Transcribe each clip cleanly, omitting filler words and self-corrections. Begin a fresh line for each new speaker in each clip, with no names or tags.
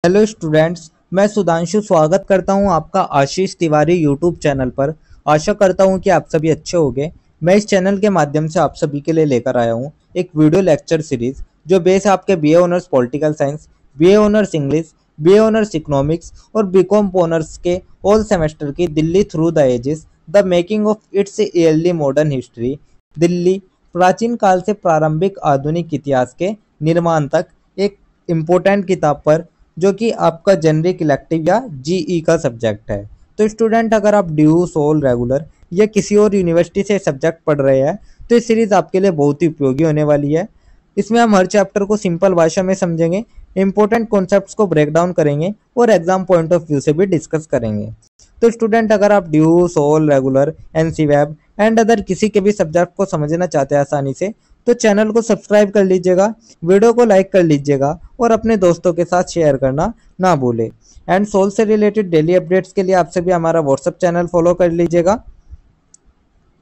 Hello students, मैं सुधांशु स्वागत करता हूं आपका आशीष तिवारी यूट्यूब चैनल पर। आशा करता हूं कि आप सभी अच्छे होंगे। मैं इस चैनल के माध्यम से आप सभी के लिए लेकर आया हूं एक वीडियो लेक्चर सीरीज जो बेस है आपके BA honours political science, BA honours English, BA honours economics और बीकॉम ऑनर्स के ऑल सेमेस्टर की Delhi through the ages the making of its early modern history, Delhi प्राचीन काल से प्रारंभिक आधुनिक इतिहास के निर्माण तक, एक इम्पोर्टेंट किताब पर, जो कि आपका जेनरिक इलेक्टिव या जीई का सब्जेक्ट है। तो स्टूडेंट, अगर आप ड्यू, सोल, रेगुलर या किसी और यूनिवर्सिटी से सब्जेक्ट पढ़ रहे हैं तो ये सीरीज आपके लिए बहुत ही उपयोगी होने वाली है। इसमें हम हर चैप्टर को सिंपल भाषा में समझेंगे, इंपॉर्टेंट कॉन्सेप्ट्स को ब्रेक डाउन करेंगे और एग्जाम पॉइंट ऑफ व्यू से भी डिस्कस करेंगे। तो स्टूडेंट, अगर आप DU, SOL, regular, NC web and other किसी के भी सब्जेक्ट को समझना चाहते हैं आसानी से, तो चैनल को सब्सक्राइब कर लीजिएगा, वीडियो को लाइक कर लीजिएगा और अपने दोस्तों के साथ शेयर करना ना भूले। एंड सोल से रिलेटेड डेली अपडेट्स के लिए आप सभी हमारा व्हाट्सएप चैनल फॉलो कर लीजिएगा।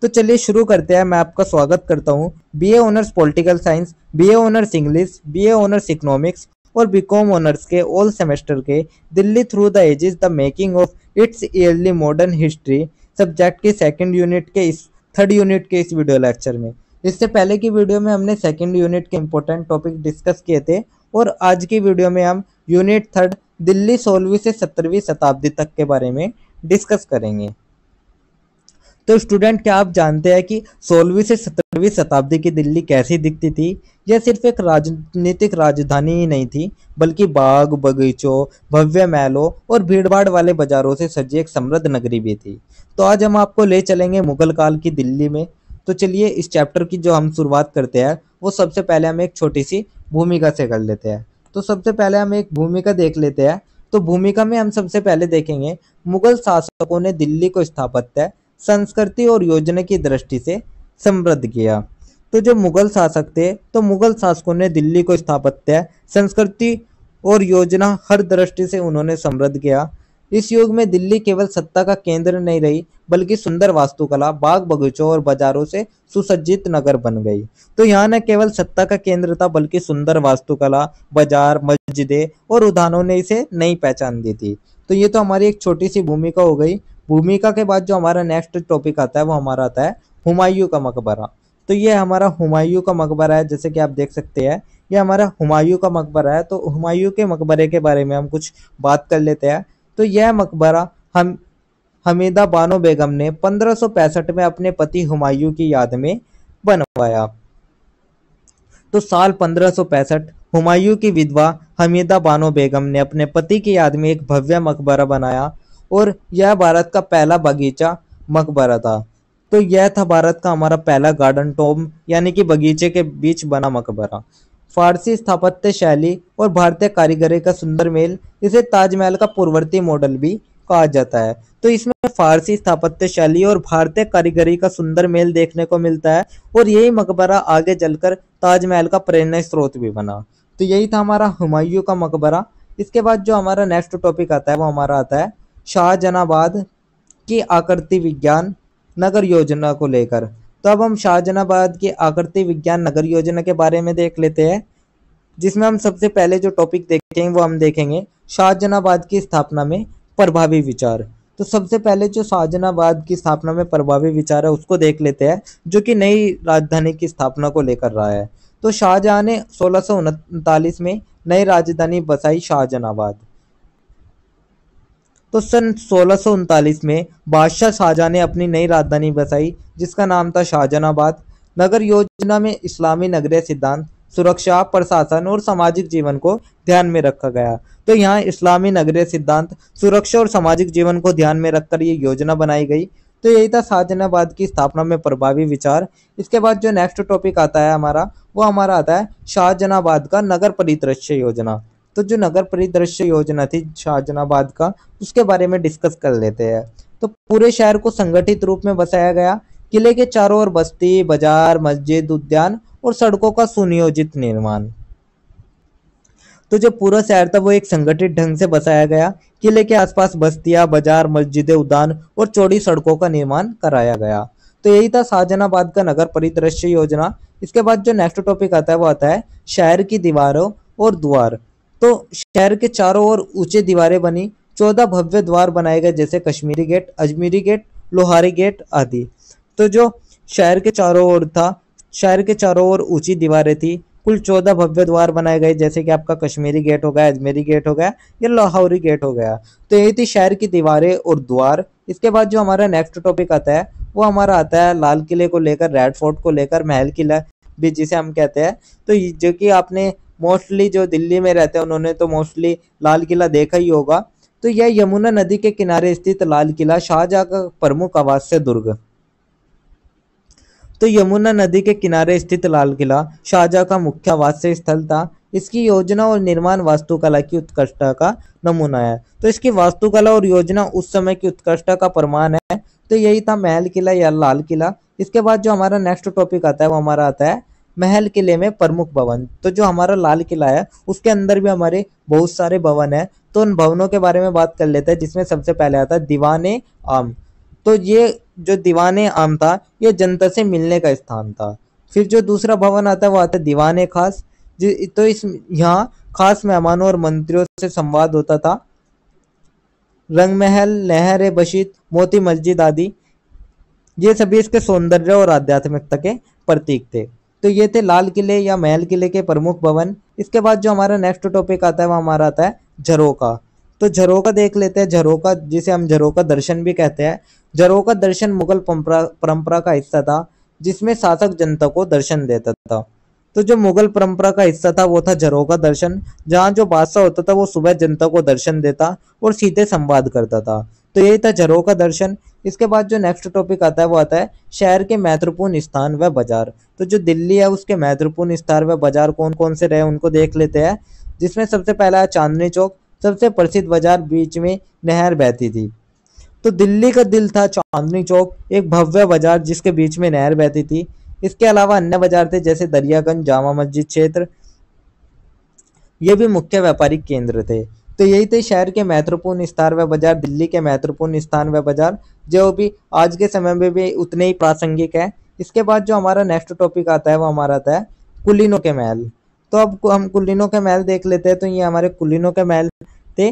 तो चलिए शुरू करते हैं। मैं आपका स्वागत करता हूँ BA honours political science, BA honours English, BA honours economics और बीकॉम ऑनर्स के ऑल सेमेस्टर के Delhi through the ages the making of its early modern history subject के सेकंड यूनिट के इस थर्ड यूनिट के इस वीडियो लेक्चर में। इससे पहले की वीडियो में हमने सेकंड यूनिट के इंपॉर्टेंट टॉपिक डिस्कस किए थे और आज की वीडियो में हम यूनिट थर्ड दिल्ली 16वीं से 17वीं शताब्दी तक के बारे में डिस्कस करेंगे। तो स्टूडेंट, क्या आप जानते हैं कि 16वीं से 17वीं शताब्दी की दिल्ली कैसी दिखती थी? यह सिर्फ एक राजनीतिक राजधानी ही नहीं थी, बल्कि बाग, बगीचों, भव्य महलों और भीड़भाड़ वाले बाजारों से सजी एक समृद्ध नगरी भी थी। तो आज हम आपको ले चलेंगे मुगल काल की दिल्ली में। तो चलिए, इस चैप्टर की जो हम शुरुआत करते हैं वो सबसे पहले हम एक छोटी सी भूमिका से कर लेते हैं। तो सबसे पहले हम एक भूमिका देख लेते हैं। तो भूमिका में हम सबसे पहले देखेंगे मुगल शासकों ने दिल्ली को स्थापत्य, संस्कृति और योजना की दृष्टि से समृद्ध किया। तो जो मुगल शासक थे, तो मुगल शासकों ने दिल्ली को स्थापत्य, संस्कृति और योजना हर दृष्टि से उन्होंने समृद्ध किया। इस युग में दिल्ली केवल सत्ता का केंद्र नहीं रही, बल्कि सुंदर वास्तुकला, बाग बगीचों और बाजारों से सुसज्जित नगर बन गई। तो यहाँ न केवल सत्ता का केंद्र था, बल्कि सुंदर वास्तुकला, बाजार, मस्जिदें और उद्यानों ने इसे नई पहचान दी थी। तो ये तो हमारी एक छोटी सी भूमिका हो गई। भूमिका के बाद जो हमारा नेक्स्ट टॉपिक आता है वो हमारा आता है हुमायूं का मकबरा। तो ये हमारा हुमायूं का मकबरा है, जैसे कि आप देख सकते हैं ये हमारा हुमायूं का मकबरा है। तो हुमायूं के मकबरे के बारे में हम कुछ बात कर लेते हैं। तो यह मकबरा हम हमीदा बानो बेगम ने 1565 में अपने पति हुमायूं की याद में बनवाया। तो साल 1565 हुमायूं की विधवा हमीदा बानो बेगम ने अपने पति की याद में एक भव्य मकबरा बनाया और यह भारत का पहला बगीचा मकबरा था। तो यह था भारत का हमारा पहला गार्डन टॉम, यानी कि बगीचे के बीच बना मकबरा। फारसी स्थापत्य शैली और भारतीय कारीगरी का सुंदर मेल, इसे ताजमहल का पूर्ववर्ती मॉडल भी कहा जाता है। तो इसमें फारसी स्थापत्य शैली और भारतीय कारीगरी का सुंदर मेल देखने को मिलता है और यही मकबरा आगे चलकर ताजमहल का प्रेरणा स्रोत भी बना। तो यही था हमारा हुमायूं का मकबरा। इसके बाद जो हमारा नेक्स्ट टॉपिक आता है वो हमारा आता है शाहजहानाबाद की आकृति विज्ञान नगर योजना को लेकर। तो अब हम शाहजहानाबाद की आकृति विज्ञान नगर योजना के बारे में देख लेते हैं, जिसमें हम सबसे पहले जो टॉपिक देखेंगे वो हम देखेंगे शाहजहानाबाद की स्थापना में प्रभावी विचार। तो सबसे पहले जो शाहजहानाबाद की स्थापना में प्रभावी विचार है उसको देख लेते हैं, जो कि नई राजधानी की स्थापना को लेकर रहा है। तो शाहजहां ने 1639 में नई राजधानी बसाई शाहजहानाबाद। तो सन 1639 में बादशाह शाहजहां ने अपनी नई राजधानी बसाई, जिसका नाम था शाहजहानाबाद। नगर योजना में इस्लामी नगरीय सिद्धांत, सुरक्षा, प्रशासन और सामाजिक जीवन को ध्यान में रखा गया। तो यहाँ इस्लामी नगरीय सिद्धांत, सुरक्षा और सामाजिक जीवन को ध्यान में रखकर ये योजना बनाई गई। तो यही था शाहजहानाबाद की स्थापना में प्रभावी विचार। इसके बाद जो नेक्स्ट टॉपिक आता है हमारा वो हमारा आता है शाहजहानाबाद का नगर परिदृश्य योजना। तो जो नगर परिदृश्य योजना थी शाहजहानाबाद का, उसके बारे में डिस्कस कर लेते हैं। तो पूरे शहर को संगठित रूप में बसाया गया। किले के चारों ओर बस्ती, बाजार, मस्जिद, उद्यान और सड़कों का सुनियोजित निर्माण। तो जो पूरा शहर था वो एक संगठित ढंग से बसाया गया। किले के आसपास बस्तियां, बाजार, मस्जिदें, उद्यान और चौड़ी सड़कों का निर्माण कराया गया। तो यही था शाहजहानाबाद का नगर परिदृश्य योजना। इसके बाद जो नेक्स्ट टॉपिक आता है वो आता है शहर की दीवारों और द्वार। तो शहर के चारों ओर ऊंची दीवारें बनी, 14 भव्य द्वार बनाए गए जैसे Kashmiri gate, Ajmeri gate, Lohari gate आदि। तो जो शहर के चारों ओर था, शहर के चारों ओर ऊंची दीवारें थी, कुल 14 भव्य द्वार बनाए गए जैसे कि आपका कश्मीरी गेट हो गया, अजमेरी गेट हो गया या लाहौरी गेट हो गया। तो यही थी शहर की दीवारें और द्वार। इसके बाद जो हमारा नेक्स्ट टॉपिक आता है वो हमारा आता है लाल किले को लेकर, रेड फोर्ट को लेकर, महल किला भी जिसे हम कहते हैं। तो जो कि आपने मोस्टली जो दिल्ली में रहते हैं उन्होंने तो मोस्टली लाल किला देखा ही होगा। तो यह यमुना नदी के किनारे स्थित लाल किला शाहजहां का प्रमुख आवासीय दुर्ग। तो यमुना नदी के किनारे स्थित लाल किला शाहजहां का मुख्य आवासीय स्थल था। इसकी योजना और निर्माण वास्तुकला की उत्कृष्टता का नमूना है। तो इसकी वास्तुकला और योजना उस समय की उत्कृष्टता का प्रमाण है। तो यही था महल किला या लाल किला। इसके बाद जो हमारा नेक्स्ट टॉपिक आता है वो हमारा आता है महल किले में प्रमुख भवन। तो जो हमारा लाल किला है उसके अंदर भी हमारे बहुत सारे भवन है। तो उन भवनों के बारे में बात कर लेते हैं, जिसमें सबसे पहले आता है दीवाने आम। तो ये जो दीवाने आम था ये जनता से मिलने का स्थान था। फिर जो दूसरा भवन आता है वो आता है दीवाने खास। तो इस यहाँ खास मेहमानों और मंत्रियों से संवाद होता था। रंग महल, नहर बशीत, मोती मस्जिद आदि ये सभी इसके सौंदर्य और आध्यात्मिकता के प्रतीक थे। तो ये थे लाल किले या महल किले के प्रमुख भवन। इसके बाद जो हमारा नेक्स्ट टॉपिक आता है वो हमारा आता है झरोका। तो झरोका देख लेते हैं। झरोका जिसे हम झरोका दर्शन भी कहते हैं। झरोका दर्शन मुगल परंपरा का हिस्सा था, जिसमें शासक जनता को दर्शन देता था। तो जो मुगल परंपरा का हिस्सा था वो था झरोका दर्शन, जहाँ जो बादशाह होता था वो सुबह जनता को दर्शन देता और सीधे संवाद करता था। तो यही था झरोका दर्शन। इसके बाद जो नेक्स्ट टॉपिक आता है वो आता है शहर के महत्वपूर्ण स्थान व बाजार। तो जो दिल्ली है उसके महत्वपूर्ण स्थान व बाजार कौन कौन से रहे उनको देख लेते हैं, जिसमें सबसे पहला है चांदनी चौक, सबसे प्रसिद्ध बाजार, बीच में नहर बहती थी। तो दिल्ली का दिल था चांदनी चौक, एक भव्य बाजार जिसके बीच में नहर बहती थी। इसके अलावा अन्य बाजार थे जैसे दरियागंज, जामा मस्जिद क्षेत्र, ये भी मुख्य व्यापारिक केंद्र थे। तो यही थे शहर के महत्वपूर्ण स्थान व बाजार, दिल्ली के महत्वपूर्ण स्थान व बाजार, जो भी आज के समय में भी उतने ही प्रासंगिक है। इसके बाद जो हमारा नेक्स्ट टॉपिक आता है वो हमारा आता है कुलीनों के महल। तो अब हम कुलीनों के महल देख लेते हैं। तो ये हमारे कुलीनों के महल थे।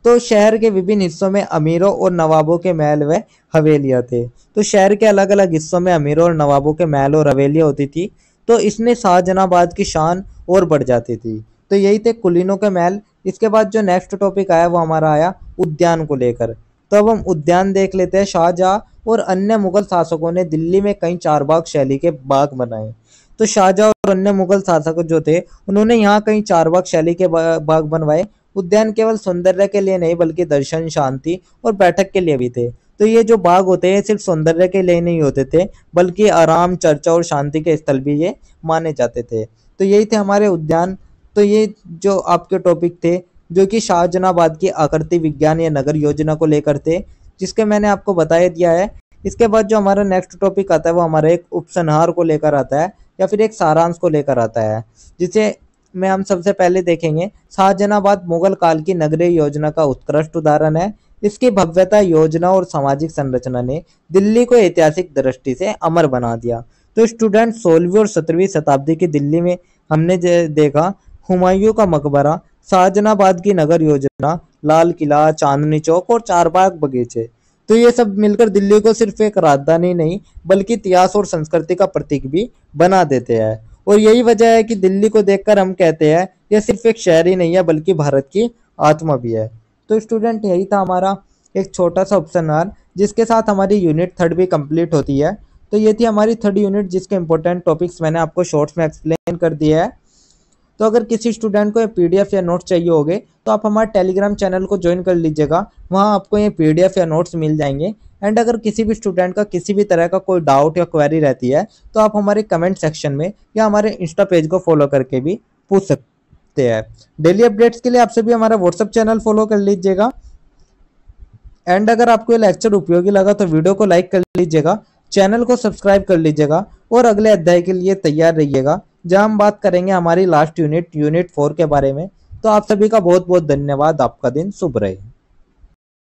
तो शहर के विभिन्न हिस्सों में अमीरों और नवाबों के महल व हवेलियां थे। तो शहर के अलग अलग हिस्सों में अमीरों और नवाबों के महल और हवेलियां होती थी। तो इसने शाहजहानाबाद की शान और बढ़ जाती थी। तो यही थे कुलीनों के महल। इसके बाद जो नेक्स्ट टॉपिक आया वो हमारा आया उद्यान को लेकर। तो अब हम उद्यान देख लेते हैं। शाहजहां और अन्य मुगल शासकों ने दिल्ली में कई चारबाग शैली के बाग बनाए। तो शाहजहां और अन्य मुगल शासक जो थे उन्होंने यहाँ कई चारबाग शैली के बाग बनवाए। उद्यान केवल सौंदर्य के लिए नहीं बल्कि दर्शन, शांति और बैठक के लिए भी थे। तो ये जो बाग होते हैं सिर्फ सौंदर्य के लिए नहीं होते थे बल्कि आराम, चर्चा और शांति के स्थल भी ये माने जाते थे। तो यही थे हमारे उद्यान। तो ये जो आपके टॉपिक थे जो कि शाहजहानाबाद की आकृति विज्ञान या नगर योजना को लेकर थे, जिसके मैंने आपको बताया दिया है। इसके बाद जो हमारा नेक्स्ट टॉपिक आता है वो हमारा एक उपसंहार को लेकर आता है या फिर एक सारांश को लेकर आता है, जिसे में हम सबसे पहले देखेंगे शाहजहानाबाद मुगल काल की नगरीय योजना का उत्कृष्ट उदाहरण है। इसकी भव्यता, योजना और सामाजिक संरचना ने दिल्ली को ऐतिहासिक दृष्टि से अमर बना दिया। तो स्टूडेंट 16वीं और 17वीं शताब्दी की दिल्ली में हमने देखा हुमायूं का मकबरा, शाहजहानाबाद की नगर योजना, लाल किला, चांदनी चौक और चारबाग बगीचे। तो ये सब मिलकर दिल्ली को सिर्फ एक राजधानी नहीं बल्कि इतिहास और संस्कृति का प्रतीक भी बना देते हैं। और यही वजह है कि दिल्ली को देखकर हम कहते हैं यह सिर्फ एक शहर ही नहीं है बल्कि भारत की आत्मा भी है। तो स्टूडेंट यही था हमारा एक छोटा सा उपसंहार, जिसके साथ हमारी यूनिट 3 भी कंप्लीट होती है। तो ये थी हमारी 3rd यूनिट, जिसके इंपॉर्टेंट टॉपिक्स मैंने आपको शॉर्ट्स में एक्सप्लेन कर दिया है। तो अगर किसी स्टूडेंट को ये पीडीएफ या नोट्स चाहिए होंगे तो आप हमारे टेलीग्राम चैनल को ज्वाइन कर लीजिएगा, वहाँ आपको ये पीडीएफ या नोट्स मिल जाएंगे। एंड अगर किसी भी स्टूडेंट का किसी भी तरह का कोई डाउट या क्वेरी रहती है तो आप हमारे कमेंट सेक्शन में या हमारे इंस्टा पेज को फॉलो करके भी पूछ सकते हैं। डेली अपडेट्स के लिए आप सभी हमारा व्हाट्सएप चैनल फॉलो कर लीजिएगा। एंड अगर आपको ये लेक्चर उपयोगी लगा तो वीडियो को लाइक कर लीजिएगा, चैनल को सब्सक्राइब कर लीजिएगा और अगले अध्याय के लिए तैयार रहिएगा, जहां हम बात करेंगे हमारी लास्ट यूनिट 4 के बारे में। तो आप सभी का बहुत बहुत धन्यवाद। आपका दिन शुभ रहे।